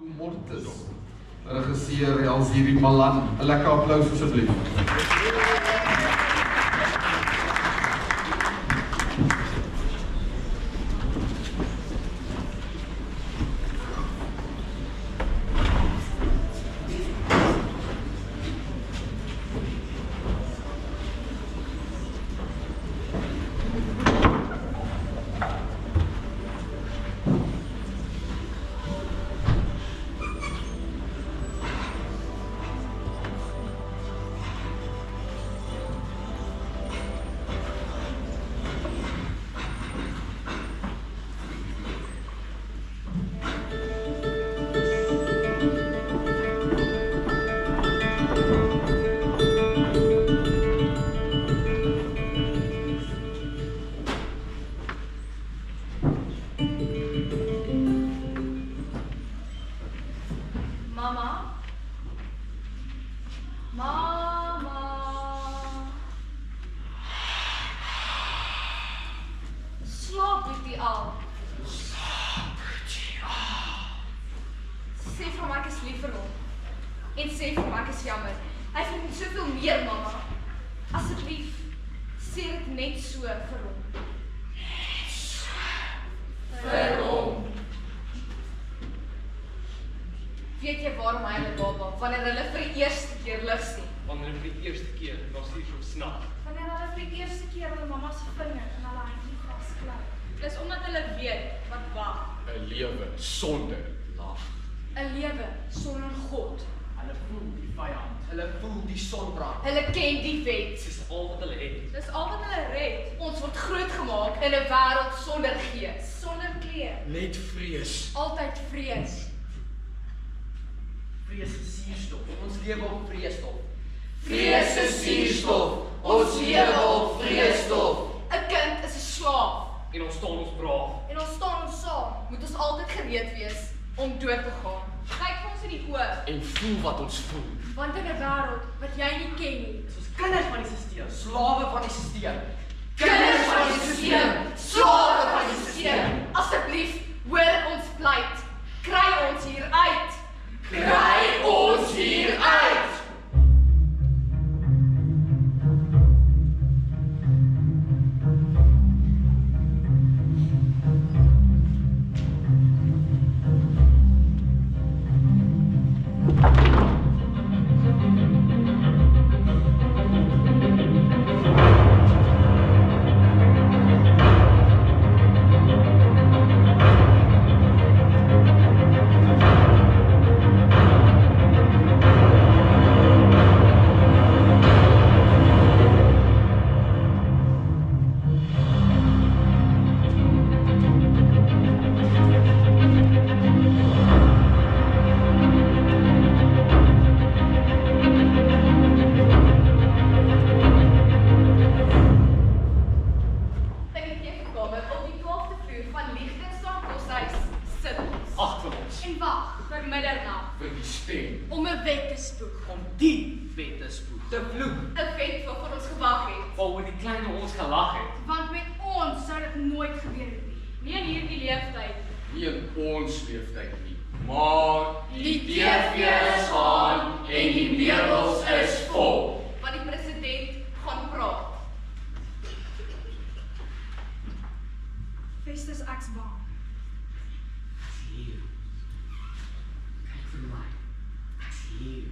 Mortis, regisseur Elziri Malan. 'n lekker applaus asseblief. Sê vir hom ek is lief vir hom. En sê vir hom ek is jammer. Hy verdien soveel meer, mamma. Asseblief, sê dit net so vir hom. Net so vir hom. Weet jy waarom hy hulle baba, wanneer hulle vir die eerste keer lig sien? Wanneer hulle vir die eerste keer na stuur op snap. Wanneer hulle vir die eerste keer hulle mamma se vinger in hulle handjie vasklou. Dis omdat hulle weet wat wag. 'n lewe sonder lag. 'n lewe sonder God. Hulle voel die vyand. Hulle voel die sonbrand. Hulle ken die wet. Dis al wat hulle het. Dis al wat hulle red. Ons word grootgemaak in 'n wêreld sonder gees, sonder kleur. Net vrees. Altyd vrees. Vrees is suurstof. Ons lewe op vreesstof. Vrees is suurstof. Ons lewe op vreesstof. 'n Kind is 'n slaaf. En ons staan ons braaf. En ons staan ons saam. Moet ons altyd gereed wees om dood te gaan. Kyk vir ons in die oë. En voel wat ons voel. Want in 'n wêreld wat jy nie ken nie. Soos kinders van die sisteem, slawe van die sisteem. Kinders van die sisteem, slawe van die sisteem. Asseblief, hoor ons pleit. Kry ons hier uit. Kry ons hier uit. En wag vir middernag. Vir die stem. Om 'n wet te spoeg. Om die wet te spoed. Te vloek. 'n Wet waarvoor ons gewag het. Waaroor die kleine ons gelag het. Want met ons sou dit nooit gebeur het nie. Nie in hierdie leeftyd. Nie in ons leeftyd nie. Maar Die TV is aan en die meubels is vol. Want die president gaan praat. Festus ek's bang. Hier. Kyk vir my. Ek's hier.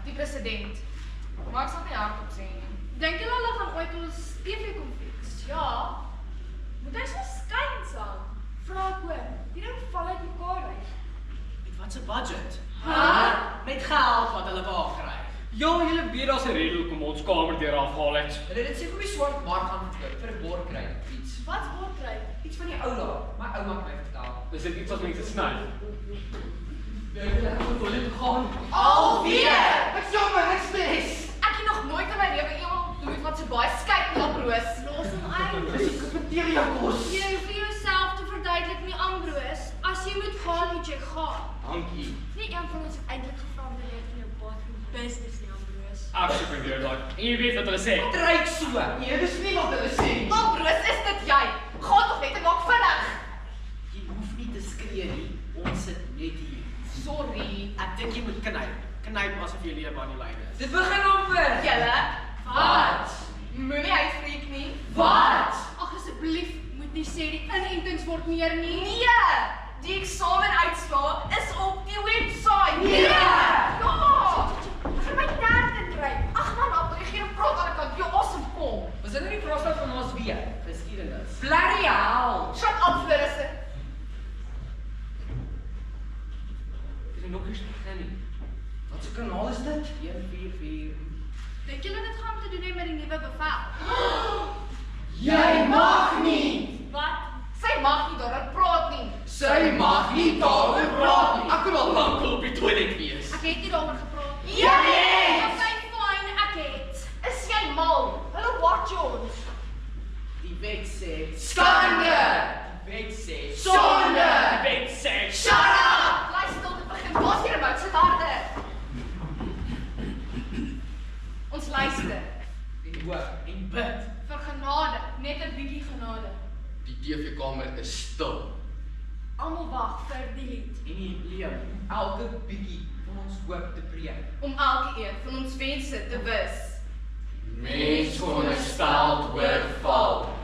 Die president. Maar ek sal nie hardop sê nie. Dink julle hulle gaan ooit ons TV-konfliks? Ja. Moet hy so skyn saam? Vra ek hoor. Die ding val uit mekaar uit. Met wat se budget? Ha? Met geld wat hulle wou kry. ja, julle weet daar's 'n rede hoekom ons kamer deur afhaal het. Hulle het dit seker op die swart mark gaan verkoop vir 'n bordkry iets. Wat word kry? Iets van die ou dae. My ouma het my vertel. Dis dit iets wat mense sny. Ek moet toilet toe gaan. Alweer. Ek jammer, ek stres. Ek het nog nooit in my lewe iemand moet van so baie skyk nie, Ambroos. Los hom uit. Dis die cafeteria kos. Jy hoef vir jouself te verduidelik nie, Ambroos. As jy moet gaan, moet jy gaan. Dankie. Nie een van ons het eintlik gevra om te leer van jou bathroom business nie, Ambroos. Ek superveer daai. En jy weet wat hulle sê. Dit ryk so. Nee, dis nie wat hulle sê nie. Ambroos, is dit jy? Gaan toch net en maak vinnig. Jy hoef nie te skree nie. Ons sit net hier. Sorry. Ek dink jy moet knyp asof jy leer waar die lyn is. Dit begin amper. Julle? Wat? Moenie uitfreek nie. Wat? Ag asseblief, moet nie sê die inentings word meer nie. Nee! Die eksamenuitslae is op die website. Nee! Ja! Vir my derde kry. Ag man, Appel, jy geen praat aan die kant. Jou asem kom. Was dit nou die vraestel van ons weer? Geskiedenis. Bloody hell. Shut up, Florisse. Dis nog nie begin nie. Wat se kanaal is dit? 144. Dink julle dit gaan te doen hê met die nuwe bevel? Jy mag nie. Wat? Sy mag nie daaroor praat nie. Sy mag nie daaroor praat nie. Ek kan al lank op die toilet wees. Ek het nie daaroor gepraat nie. Jy het! Okay, fine, ek het. Is jy mal? Hulle watch ons. Die wet sê Skande! Die wet sê Sonde! Wet sê. Shut up! Bly stil te begin. Waar's hier remote? Sit harde. Ons luister. en hoor en bid. Vir genade, net 'n bietjie genade. Die TV-kamer is stil. Almal wag vir die lied. En jy leer elke bietjie van ons hoop te preek. Om elkeen van ons wense te wis. Mens veronderstel oorval.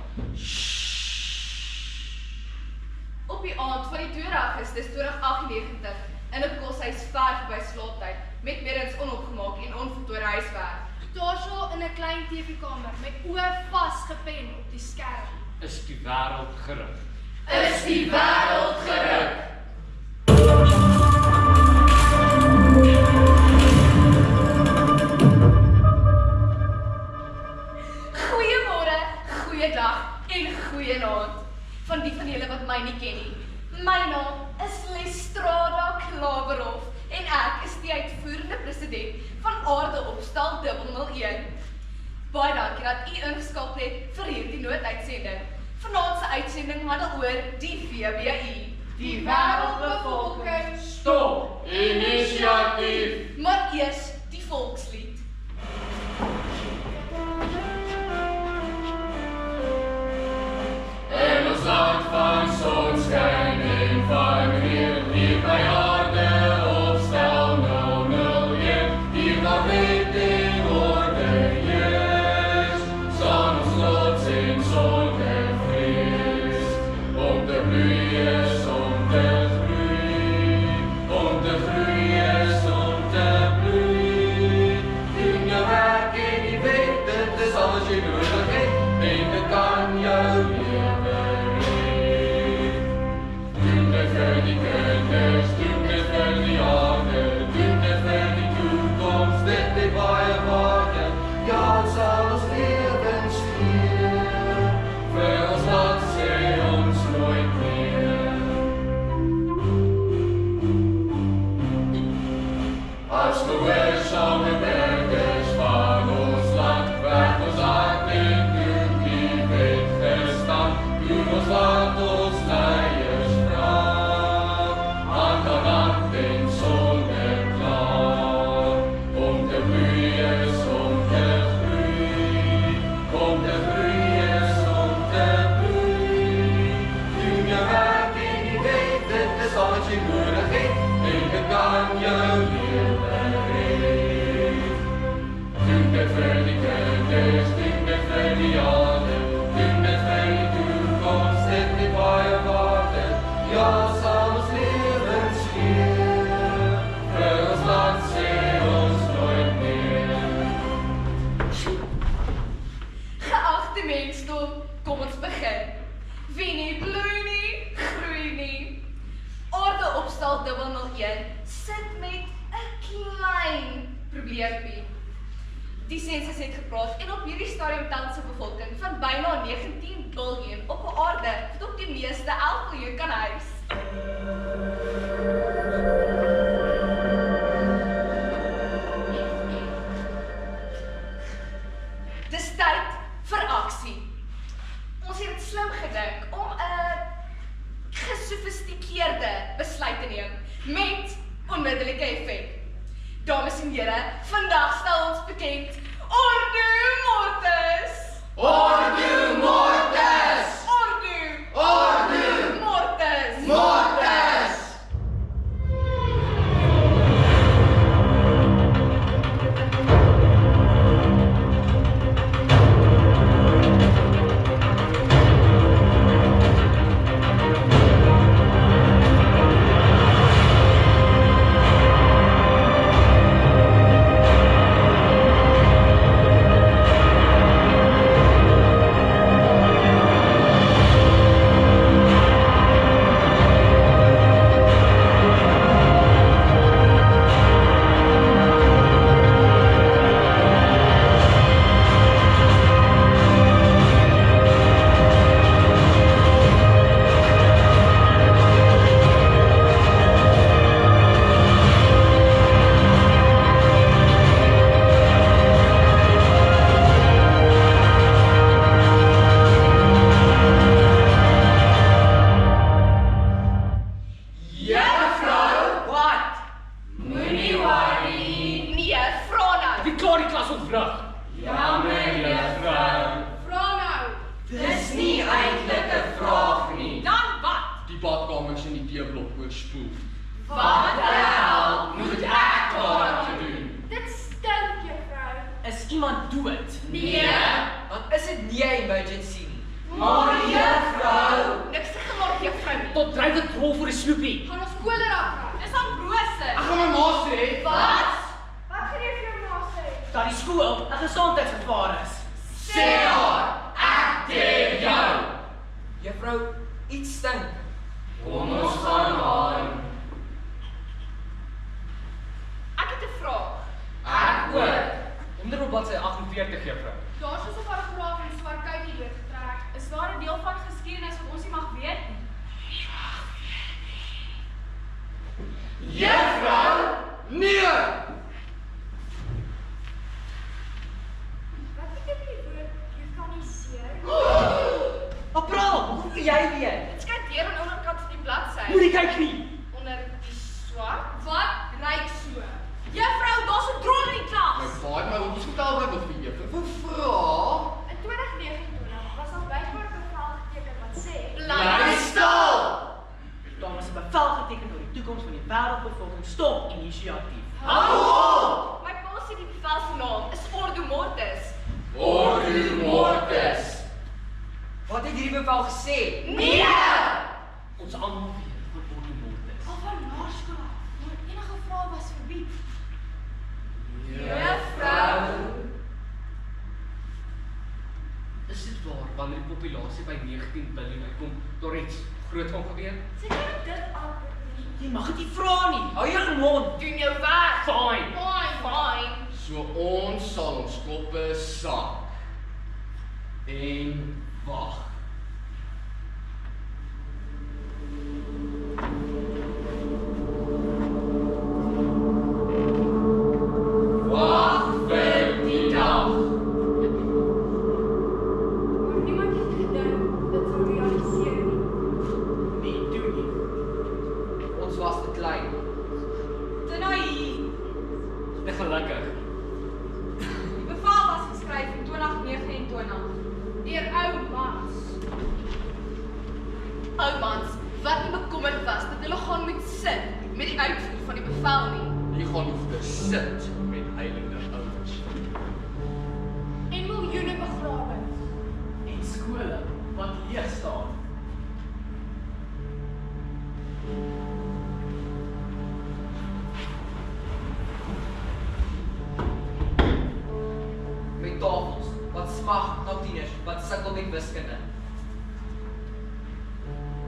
Op die aand van die 2 Augustus 2098 in 'n koshuis ver verby slaaptyd met weerens onopgemaak en onvoltooide huiswerk. Daarso in 'n klein TV-kamer met oë vasgepen op die skerm. Is die wêreld geruk. Is die wêreld geruk. Goeiemôre, goeiedag en goeienaand. Van die van julle wat my nie ken nie. My naam is Lestrada Klaverhof en ek is die uitvoerende president van Aardeopstal 001. Baie dankie dat u ingeskakel het vir hierdie nooduitsending. Vanaand se uitsending handel oor die VBI, die wêreldbevolking. Stop! Initiatief! Maar eers die volkslied. En ons land van sonskyn en van weer, hier by Aardeopstal 001, hier waar wet en orde heers, staan ons trots en sonder vrees, om te bloei is om te groei, om te groei is om te bloei. Doen jou werk en jy weet, dit is alles jy nodig het, en dit kan jou lewe red. Doen dit vir die kinders, doen dit vir die aarde, doen dit vir die toekoms, dit het baie waarde. Ja, ons sal ons lewens gee, vir ons land sê ons nooit meer. As gehoorsame burgers van ons land, werk ons hard en doen die wet gestaan, doen ons wat ons leiers vra, hand aan hand en sonder kla, om te bloei is om te groei, om te groei is om te bloei. Doen jou werk en jy weet, dit is al wat jy nodig het, en dit kan jou lewe red. Doen dit vir die kinders, doen dit vir die aarde, doen dit vir die toekoms, dit het baie waarde. Ja, sal ons lewens gee, vir ons land sê ons nooit meer. Geagte mensdom, kom ons begin. Wie nie bloei nie, groei nie. Aardeopstal 001 sit met 'n klein probleempie. Die sensus het gepraat en op hierdie stadium tans 'n bevolking van byna 19 biljoen op 'n aarde wat op die meeste 11 miljoen kan huis. Dis Met onmiddellijke effect. Dames en heren, vandaag stel ons bekend Ordo Mortis! Ordo Mortis! Ordo Mortis! Mortis!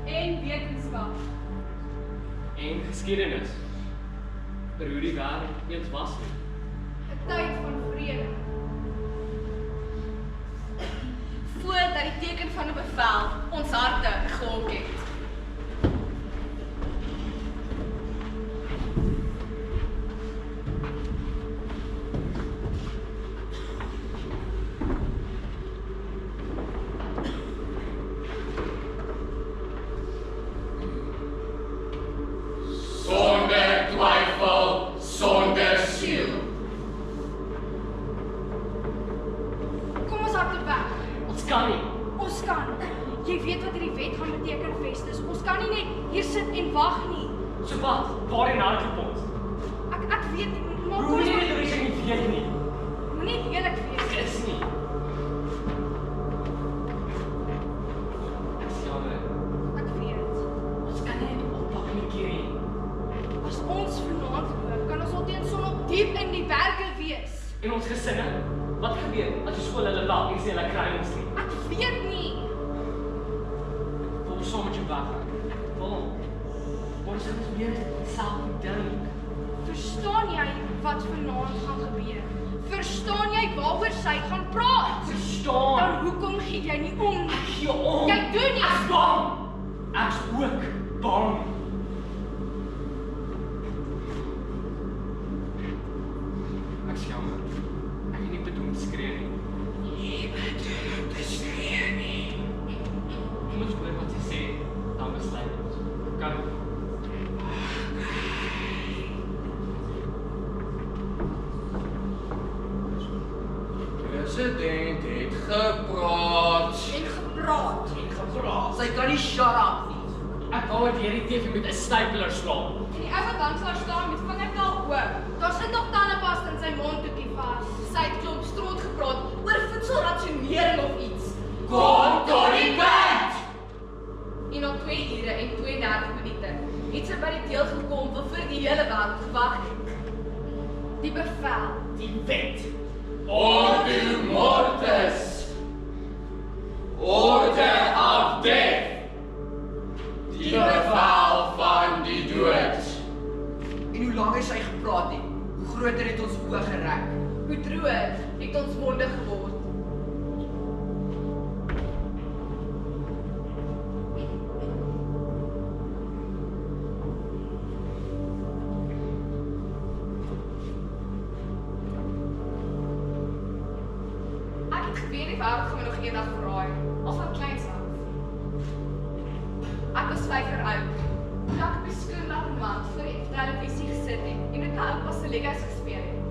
En wetenskap. En geskiedenis. Vir hoe die wêreld eens was nie. 'n Tyd van vrede. Voordat die teken van 'n bevel ons harte gehok het. Sonde Stan, jy weet wat hierdie wet gaan beteken, Festus. Ons kan nie net hier sit en wag nie. So wat? Waarheen hardloop ons? Ek weet nie, maar kom Hoe ons jy dit Louise nie weet nie? moenie lelik wees. Ek is nie. Ek is jammer. Ek weet. Ons kan nie die oppak nie keer nie. As ons vanaand loop, kan ons al teen sonop diep in die werke wees. En ons gesinne? Wat gebeur as die skool hulle laat en sê hulle kry ons nie? Ek weet nie. Ek wil saam met jou weggaan. Ek wil. Ons het weer self dink. Verstaan jy wat vanaand gaan gebeur? Verstaan jy waaroor sy gaan praat? Verstaan. Dan hoekom gee jy nie om? Ek gee om. Jy doen nie. Ek's bang. Ek's ook bang. Ek is jammer. Ek het nie bedoel te skree nie. Nie bedoel te skree nie. Kom ons hoor wat sy sê, dan besluit ons. Kan. President het gepraat. En gepraat. Sy kan nie shut up nie. Ek wou dit hierdie TV met 'n stapler slaan. En die ou wat langs haar staan met vingertaal oop. Daar sit nog tandepasta in sy mondhoekie vas. Sy het klomp stront gepraat oor voedselrasionering of iets. Kom tot die punt! En na 2 ure en 32 minute het sy by die deel gekom waarvoor die hele wêreld gewag het. Die bevel. Die wet. Ordo mortis. Order of death. Die bevel van die dood. En hoe langer sy gepraat het, hoe groter het ons oë gerek. Hoe droër het ons monde geword. Ek het geweet die wêreld gaan my nog eendag verraai, al van kleins af. Ek was 5 jaar oud, toe ek op die skoonmaakmat voor die televisie gesit het en met my oupa se Legos gespeel het.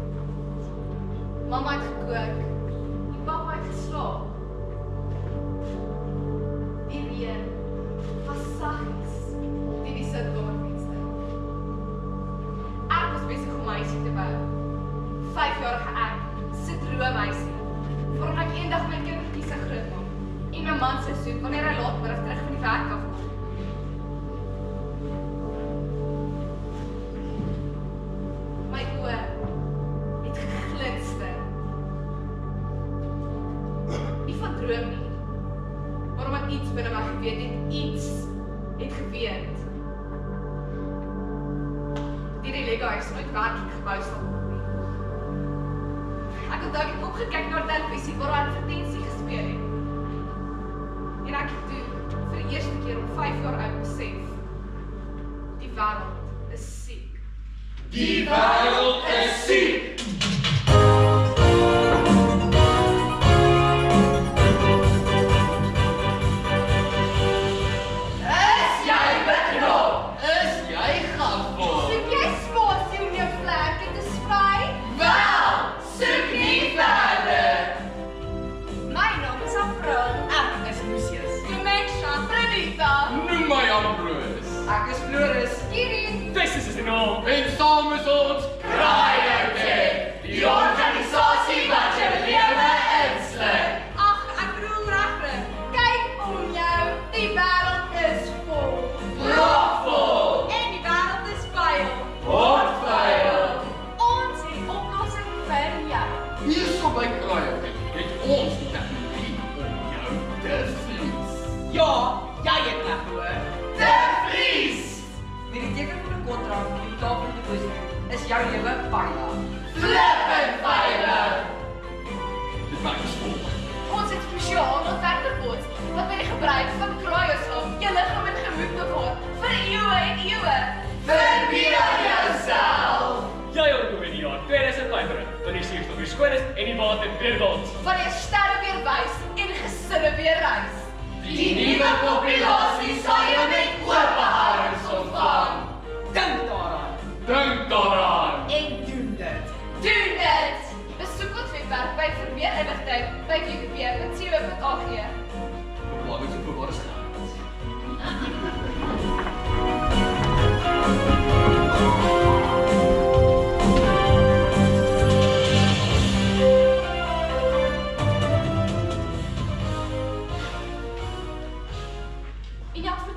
Mamma het gekook, en papa het geslaap. Die reën was saggies teen die sitkamervenster. Ek was besig om meisie te bou. 5-jarige ek, sit roomeisie, voordat ek eendag my kindertjies se groot maak en my man se soek wanneer hy laatmiddag terug van die werk af kom. My oë het geglinster. Nie van droom nie, maar omdat iets binne my geweet het, iets het geweet. Die Lego huis nooit werklik gebou sal word nie. Ek het dalk opgekyk na televisie waar hy advertensie gespeel het. En ek het toe vir die eerste keer op 5 jaar oud besef, die wêreld is siek. Die wêreld is siek. Is jy beknop? Is jy gevol? Soek jy spasie om jou vlerke te sprei? Wel, soek nie verder. My naam is April. Ek is Lucius. Clementia, Pranita. Noem my Ambrose. Ek is Floris. Kirin. Festus is 'n naam. En saam is ons Kraaioutie, die organisasie wat jou lewe insluit. Ag, ek bedoel regtig. Kyk om jou, die wêreld is vol. Propvol, En die wêreld is vuil. potvuil. Ons het die oplossing vir jou. hierso by Kraaioutie het ons die tegnologie om jou te vlies. Ja, jy het reg gehoor. Te vries. Met die teken van 'n kontrak en die tafel te bus is jou lewe veilig. Flippend veilig. Dit maak ons vol. Ons het spesiaal ontwerpbots wat by die gebruik van kraaienslag jou liggaam en gemoed bewaar vir eeue en eeue. Verbeel jouself. Jy onthou in die jaar 2005 wanneer die suurstof weer skoon is en die water weer wild. Wanneer sterre weer wys en gesinne weer reis. Die nuwe populasie sal jou met oop arms ontvang. Dink daaraan Dink daaraan. en doen dit. Doen dit! Besoek ons webwerf by vir meer inligting by www.co.ag. Belangrijk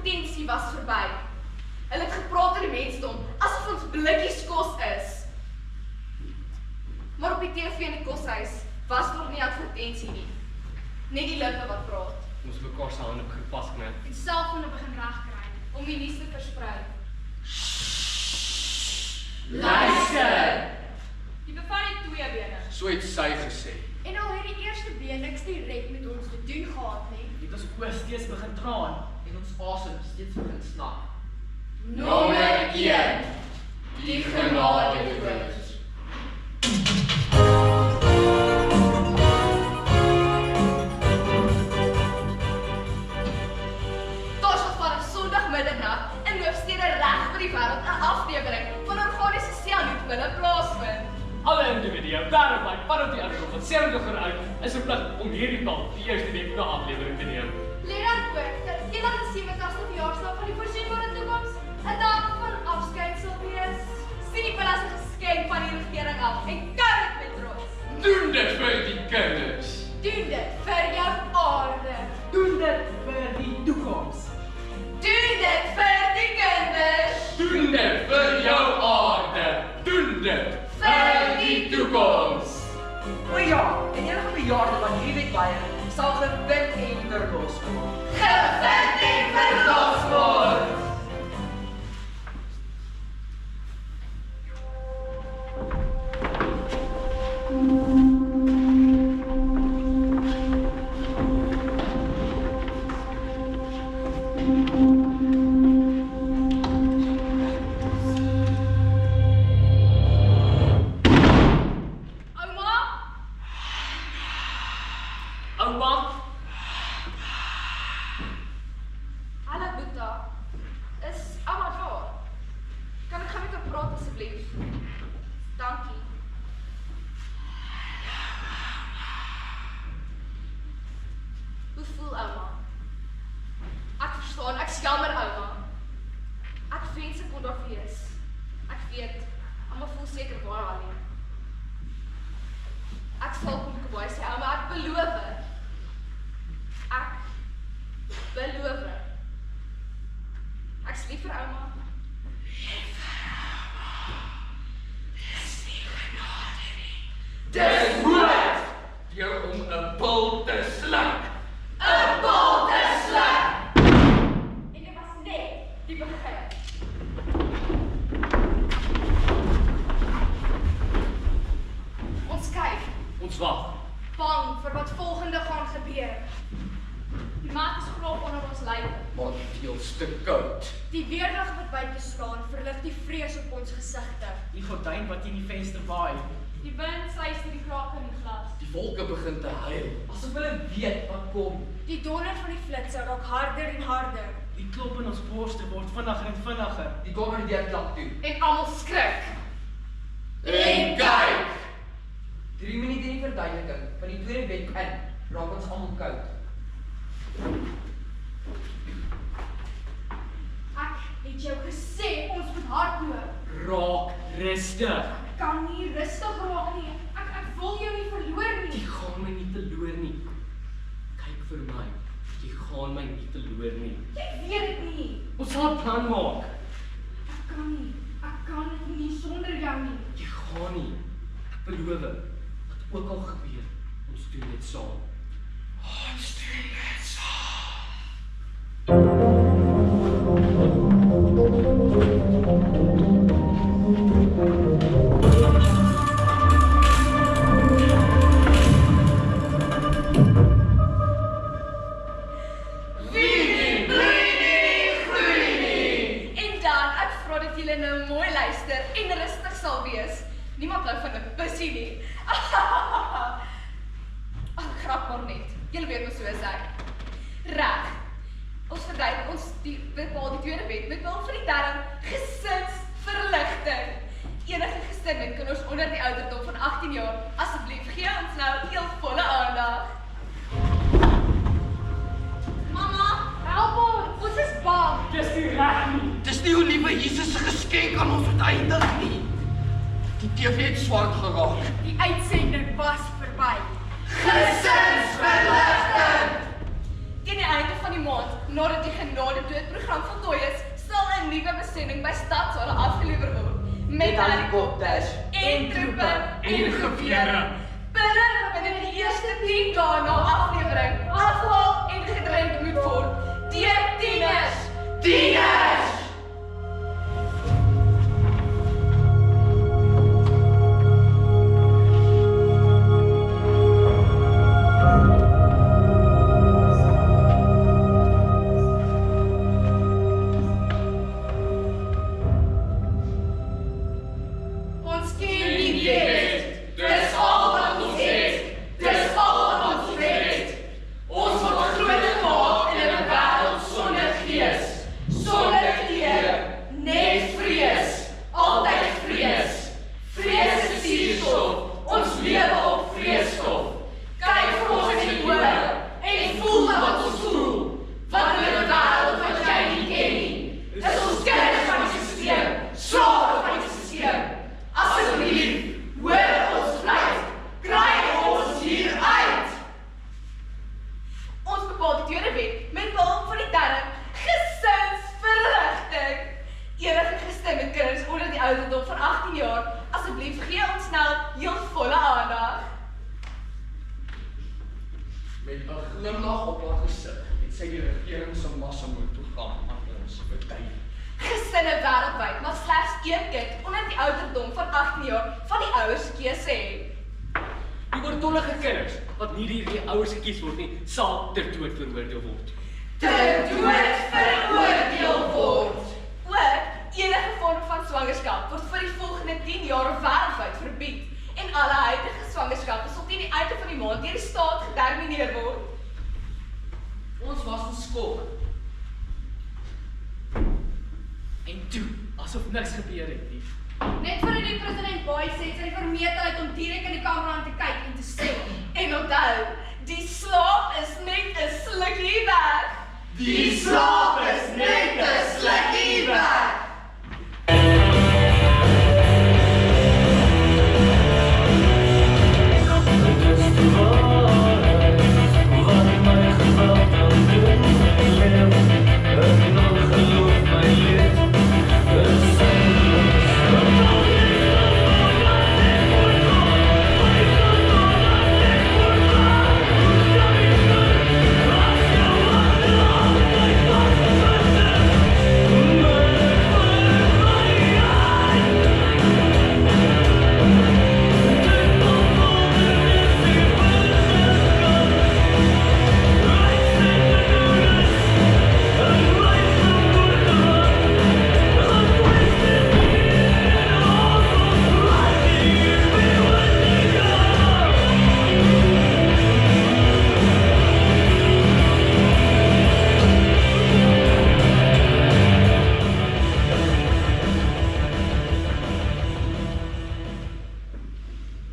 advertensie was verby. Hulle het gepraat oor die mensdom, asof ons blikkies kos is. Maar op die TV in die koshuis was daar nie advertensie nie. Net die lippe wat praat. Ons mekaar se hande begin vasknip. En selfone begin regkry om die nuus te versprei. Luister! Die bevat die twee bene. So het sy gesê. En al het die eerste been niks direk met ons te doen gehad nie. Het ons oor steeds begin traan en ons asem steeds begin snak. Nommer 1. Die genadedood. Daar was vanaf Sondag middernag in hoofstede reg oor die wêreld 'n aflewering van organiese selnoodpille plaasvind. Alle individue wêreldwyd vanaf die ouderdom van 70 jaar oud is verplig om hierdie pil die eerste week na aflewering te neem. Let dan ook dat enige 70ste verjaarsdag van die voorsienbare toekoms 'n dag van afskeid sal wees. Sien die pille as 'n geskenk van die regering af en kan dit met trots. Doen dit vir die kinders. Doen dit vir jou aarde. Doen dit vir die toekoms. Doen dit vir die kinders. Doen dit vir jou aarde. Doen dit vir die toekoms. O ja, en enige bejaarde wat hierdie wet weier, sal gevind en verlos word. Gevind en verlos word. Ouma, Hallo Boeta. Is ouma daar? Kan ek gou met haar praat asseblief? Dankie. Hoe voel ouma? Ek verstaan, ek is jammer ouma. Ek wens ek kon daar wees. Ek weet, ouma voel seker baie alleen. Ek sal kom Kobai sê, ouma, ek beloof. Ek beloof. Ek is lief vir ouma. Dis moord deur om 'n pil te sluk. 'n Pil te sluk! En dit was net die begin. Ons kyk, ons wag. bang vir wat volgende gaan gebeur. Die mat is grof onder ons lywe. Maar deels te koud. Die weerlig wat buite staan verlig die vrees op ons gesigte. Die gordyn wat in die venster waai, Die wind suister die krake in die glas. Die wolke begin te huil. asof hulle weet wat kom. Die donder van die flitse raak harder en harder. Die klop in ons borste word vinniger en vinniger. Die kamer deur klap toe. En almal skrik. En kyk. 3 minute in die verduideliking van die tweede wet in, raak ons almal koud. Ek het jou gesê ons moet hardloop. Raak rustig. Ek kan nie rustig raak nie. Ek wil jou nie verloor Jy nie. gaan my nie verloor nie. Kyk vir my. Jy gaan my nie verloor nie. Jy weet dit nie. Ons sal 'n plan maak. Ek kan nie. Ek kan nie sonder jou nie. Jy gaan nie. Ek beloof. Wat ook al gebeur, ons doen dit saam. Ons doen dit saam. En dan, ek vra dat julle nou mooi luister en rustig sal wees. Niemand hou van 'n pussy nie. Ag, grap maar net. Julle weet mos hoe is hy. Reg. Ons verduidelik ons bepaal die tweede wet met behulp van die term gesinsverligting. Enige gesin kan ons onder die ouderdom van 18 jaar asseblief gee ons nou eelvolle aandag. Mama, Help ons. Ons is bang. Dis nie reg nie. Dis nie hoe liewe Jesus se geskenk aan ons uiteindig nie. Die TV het swart geraak. Die uitsending was verby. gesinsverligting! Teen die einde van die maand nadat die genadedoodprogram voltooi is, sal 'n nuwe besending by Stadsaal afgelewer word. Met helikopters en troepe en gewere. Binne die eerste 10 dae na aflewering, afhaal en gedrink moet word. Deur tieners! Tieners! Ons ken nie dit. Dis al wat ons het. Dis al wat ons het. Ons word groot gemaak in 'n wêreld sonder gees, sonder kleur, net vrees, altyd vrees. Vrees is suurstof, ons lewe op vreesstof. Kyk vir ons in die oë en voel wat ons voel. Wat in 'n wêreld wat jy nie ken nie. Dis ons kinders van die sisteem, slawe van die sisteem. Asseblief, hoor ons vleit, kry ons hier uit. Ons bepaal die tweede wet met behulp van die term gesinsverligting. Enige gestem met kinders onder die ouderdom van 18 jaar, asseblief gee ons nou heel volle aandag. Met 'n glimlag op haar gesig het sy die regering se massamoordprogram aan ons verduidelik. Gesinne wêreldwyd mag slegs een kind onder die ouderdom van 18 jaar van die ouers se keuse hê. Die oortollige kinders, wat nie deur die ouers gekies word nie, sal ter dood veroordeel word. Ter dood veroordeel word. Ook enige vorm van swangerskap word vir die volgende 10 jaar wêreldwyd verbied en alle huidige swangerskappe sal teen die einde van die maand deur die staat getermineer word. Ons was in skok. En toe, asof niks gebeur het nie. Net voordat die president Boy sê, sy vermetelheid om direk in die kamera aan te kyk en te sê, En onthou, die slaap is net 'n slukkie weg. Die slaap is net 'n slukkie weg.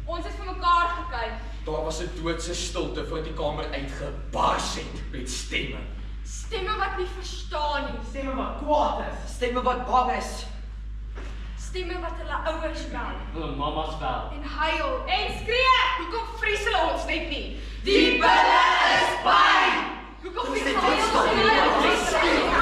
Ons het vir mekaar gekyk. Daar was 'n doodse stilte voor die kamer uitgebars het met stemme. stemme wat nie verstaan nie, Stemme wat kwaad is. Stemme wat bang is. stemme wat hulle ouers bel Hulle mamas wel. en huil En skree, hoekom vries hulle ons net nie? Die bulle is pyn. Hoekom Ons vries het hulle dit ons stop nie?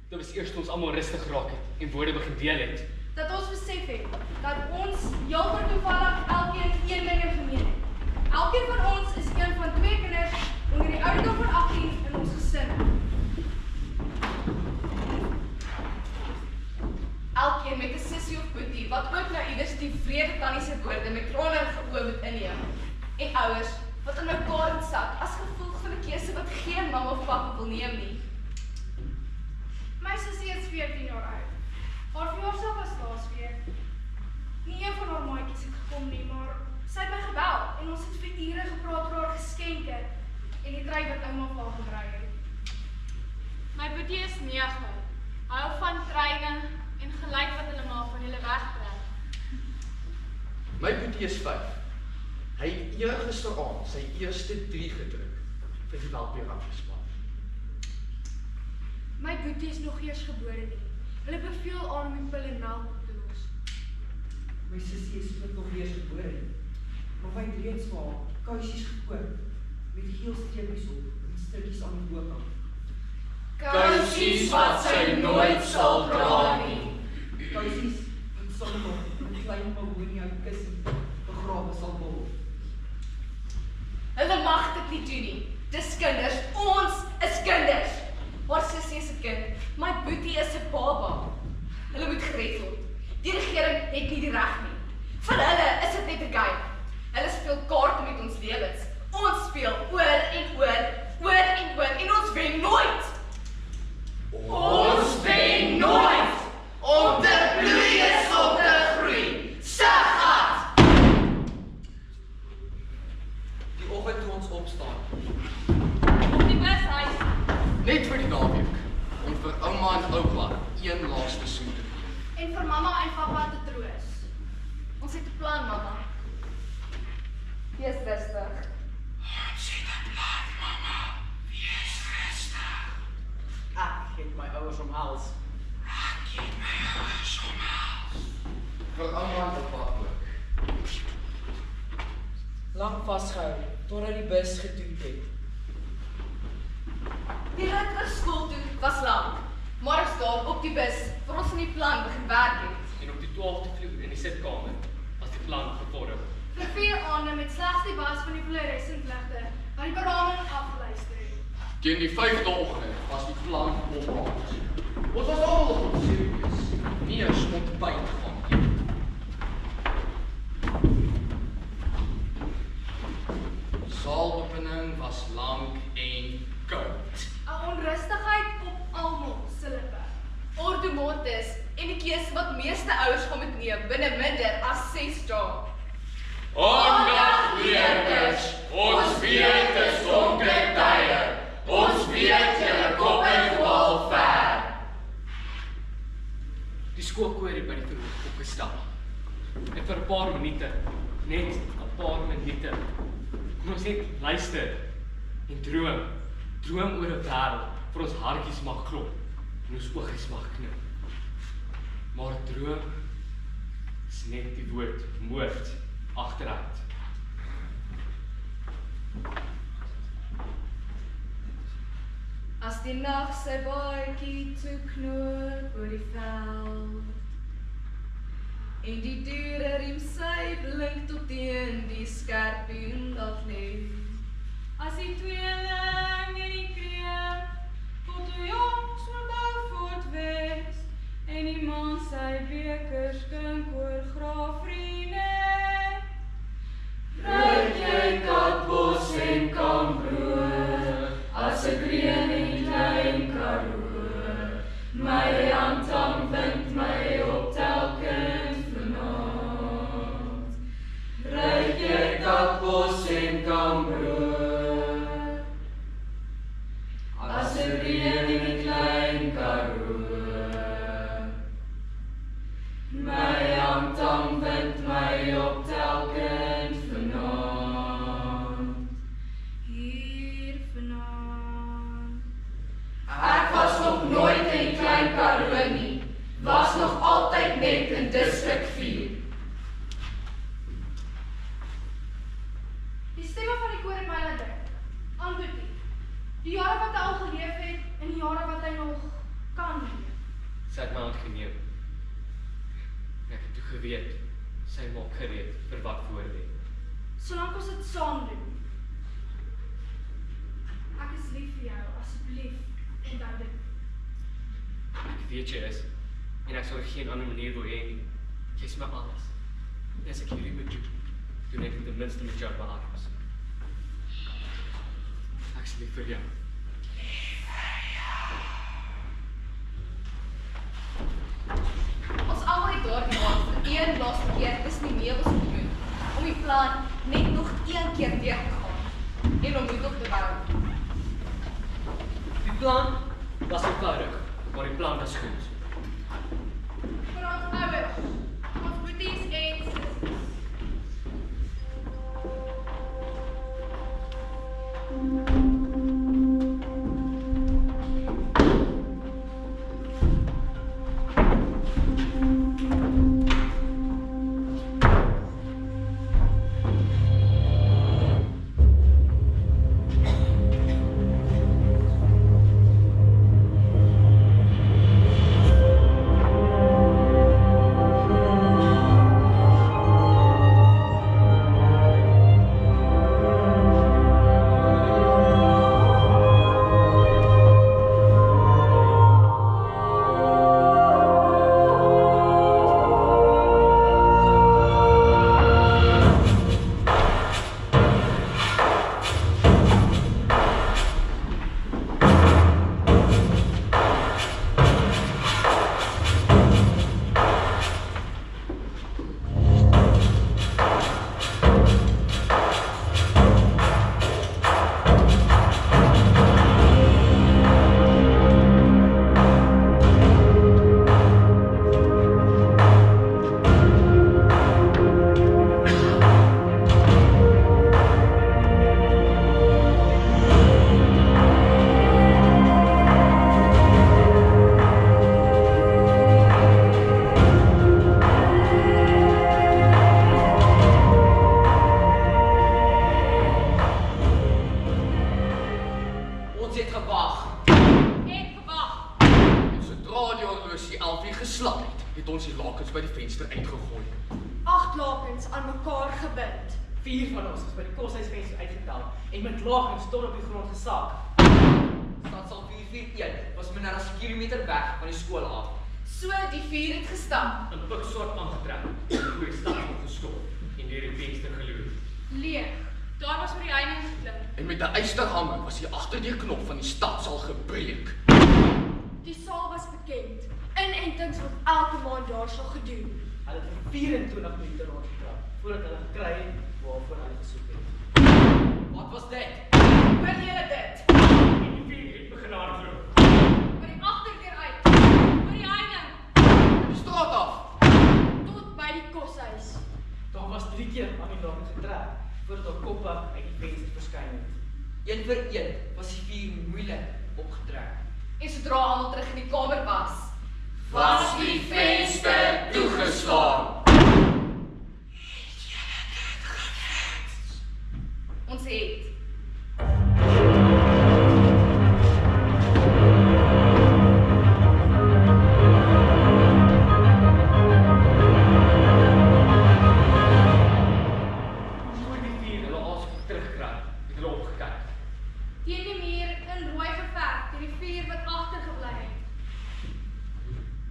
Dit was eers toe ons almal rustig geraak het en woorde begin deel het. dat ons besef het dat ons heeltemal toevallig elkeen een ding in gemeen het. Elkeen van ons is een van 2 kinders onder die ouderdom van 18 in ons gesin. Elkeen met 'n sussie of boetie wat ook nou iewers die vrede tannie se woorde met tranerige oë moet inneem. En ouers wat in mekaar insak as gevolg van 'n keuse wat geen mamma of pappa wil neem nie. My sussie is 14 jaar oud. Haar verjaarsdag was laasweek. Nie een van haar maatjies het gekom nie, maar sy het my gebel en ons het vir ure gepraat oor haar geskenke en die trui wat ouma vir haar gebring het. My boetie is 9. Hou van treine en gelyk wat hulle maar van hulle wegtrek. My boetie is 5. Hy het eergisteraand sy eerste 3 gedruk vir die welberadingsplan. My boetie is nog eers gebore nie. Hulle beveel aan om die pil en melk op te los. My sussie is ook nog eers gebore. Maar my het reeds maar kuisies gekoop met geel streepies op en stukkies aan die bokant. Kuisies wat sy nooit sal dra nie. Kuisies met sonnebok met klein mahonie uit kussie begrawe sal word. Hulle mag dit nie doen nie. Dis kinders, ons is kinders. Haar sussie is 'n kind, my boetie is 'n baba. Hulle moet gered word. Die regering het nie die reg nie. Vir hulle is dit net 'n game. Hulle speel kaarte met ons lewens. Ons speel oor en oor en ons wen nooit. Ons wen nooit. Om te bloei is om te groei. Sagat! Die oggend toe ons opstaan, Op die bushuis. net vir die naweek, om vir ouma en oupa een laaste soen te gee. En vir mamma en pappa te troos. Ons het 'n plan, mamma. Wees rustig. Ek het my ouers omhels. Vir ouma en oupa ook. Lang vasgehou totdat die bus getoet het. Die rit na skool toe was lank, maar ons daar op die bus vir ons in die plan begin werk het. En op die 12de vloer in die sitkamer was die plan gevorm. Vir 4 aande met slegs die was van die fluorescentligte wat die beraming afluister het. Teen die 5de oggend was die plan opgehaal. Ons was almal op ons serieus. Nie eens ontbyt gaan eet. Saalopening was lank en koud. 'n Onrustigheid op almal se lippe. Ordomortis en die keuse wat meeste ouers gaan moet neem binne minder as 6 dae. Ondagleerders, ons weet dit is donker tye. Ons weet julle koppe dwaal ver. Die skoolkoor het by die verhoog opgestap. En vir 'n paar minute, net 'n paar minute, kon ons net luister en droom. Droom oor 'n wêreld vir ons hartjies mag klop en ons oogies mag knip. Maar 'n droom is net die woord moord agteruit. As die nag sy baadjie toe knoop oor die veld en die dure riem sy blink tot teen die skerp dag lê. As die tweeling en die kreef tot die jongs verbou voortwees en die man sy bekers klink oor graafvriende. Ruik jy katbos en kambroe, as ek reën in die klein Karoo. My handtang vind my op telkens vanaand. Ruik jy katbos en kambroe, as ek reën in die klein Karoo. My handtang vind my op telkens vanaand. Hier vanaand. Ek was nog nooit in die klein Karoo nie, was nog altyd net in distrik 4. Die stemme van die koor het my laat dink. Aan Boetie. Die jare wat hy al geleef het en die jare wat hy nog kan leef. Sy het my hand geneem. Ek het toe geweet, sy maak gereed vir wat voor lê. Solank ons dit saam doen. Ek is lief vir jou, asseblief. Onthou dit. Ek weet jy is, en ek sal geen ander manier wil hê nie. Jy is my alles. En as ek hierdie moet doen ek dit ten minste met jou bearms. Ek is lief vir jou. Ons almal het daardie aand vir een laaste keer tussen die meubels ontmoet om die plan net nog een keer deur te gaan en om dit op te bou. Die plan was eenvoudig, maar die plan was goed. Vir ons ouers, ons boeties en sissies. het ons die lakens by die venster uitgegooi. 8 lakens aan mekaar gebind. 4 van ons is by die koshuisvenster uitgetel en met lakens tot op die grond gesak. Stadsaal 441 was minder as 'n kilometer weg van die skool af. So die vuur het gestap. 'n pikswart aangetrek, voor die stad gestop en deur die venster geloop. Leeg. Daar was vir die heining geklim. En met 'n ysterhamer was die agterdeurknop van die stadsaal gebreek. Die saal was bekend. Inentings word elke maand daar sal gedoen. Hulle het vir 24 minute rondgetrap voordat hulle gekry het waarvoor hulle gesoek het. Wat was dit? Hoor julle dit? En die vuur het begin hardloop. By die agterdeur uit. By die heining. Op die straat af. Tot by die koshuis. Daar was 3 keer aan die lakens getrek voordat haar koppe uit die venster verskyn het. 1 vir 1 was die vuur moeilik opgetrek. En sodra almal terug in die kamer Was die venster toegeslaan. ons het. Voor die vuur hulle asem terugkry, het hulle opgekyk. Teen die muur in rooi geverf, teen die vuur wat agtergebly het.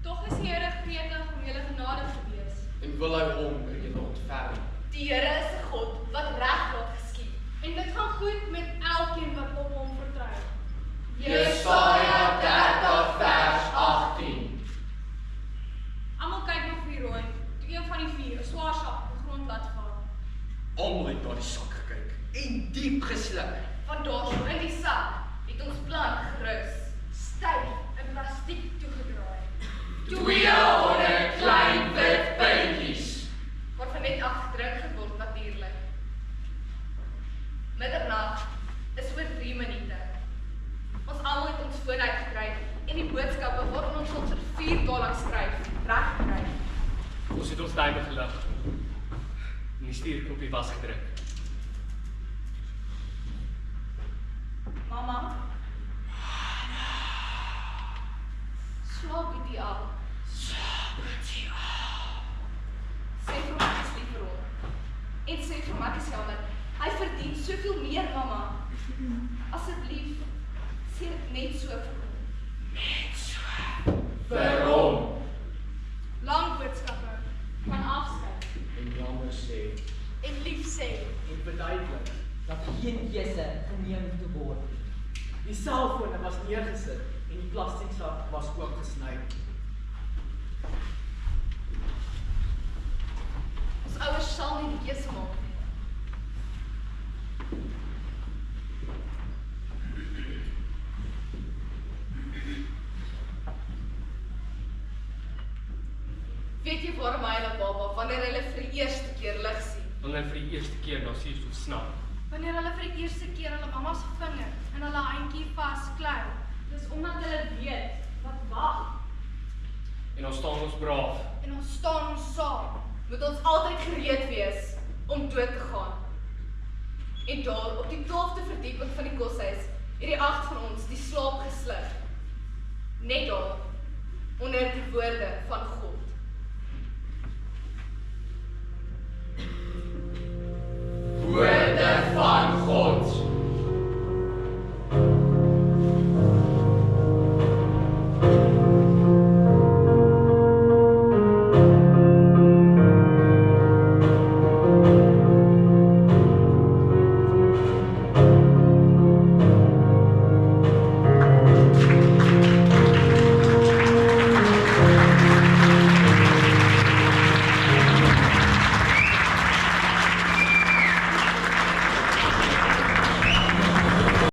Tog is die Here gretig om julle genadig te wees. En wil hy hom in julle ontferm. Die Here is 'n God wat reg laat geskied. En dit gaan goed met elkeen wat op hom vertrou. Jesaja 30 vers 18. Almal kyk nog vir die rooi, toe een van die vier 'n swaar sak op die grond laat val. Almal het na die sak gekyk. En diep gesluk. Van daarso in die sak het ons plan gerus. Styf in plastiek toegedraai. 200 klein wit pilletjies. Waarvan net 8 gedrink geword natuurlik. Middernag is oor 3 minute. Ons almal het ons foon uitgekry en die boodskappe waarin ons vir 4 dae skryf, reg gekry. Ons het ons duime gelig. En die stuurknopie was gedruk. Mama. Slaap bietjie al. Sê vir hom ek is lief vir hom. En sê vir hom ek is jammer. Hy verdien soveel meer, mamma. Asseblief, sê dit net so vir hom. Vir hom. Lang boodskappe van afskeid En jammer sê. en lief sê. En verduidelik dat geen keuse geneem te word nie. Die selfone was neergesit en die plastieksak was ook gesny. Ons ouers sal nie die keuse maak nie. Weet jy waarom hy hulle baba wanneer hulle vir die eerste keer lig sien? Wanneer vir die eerste keer na suurstof snap. Wanneer hulle vir die eerste keer hulle mamma se vinger in hulle handjie vasklou. Dis omdat hulle weet wat wag. En dan staan ons braaf. En ons staan ons saam. Moet ons altyd gereed wees om dood te gaan. En daar op die 12de verdieping van die koshuis het die 8 van ons die slaap gesluk. Net daar onder die woorde van God.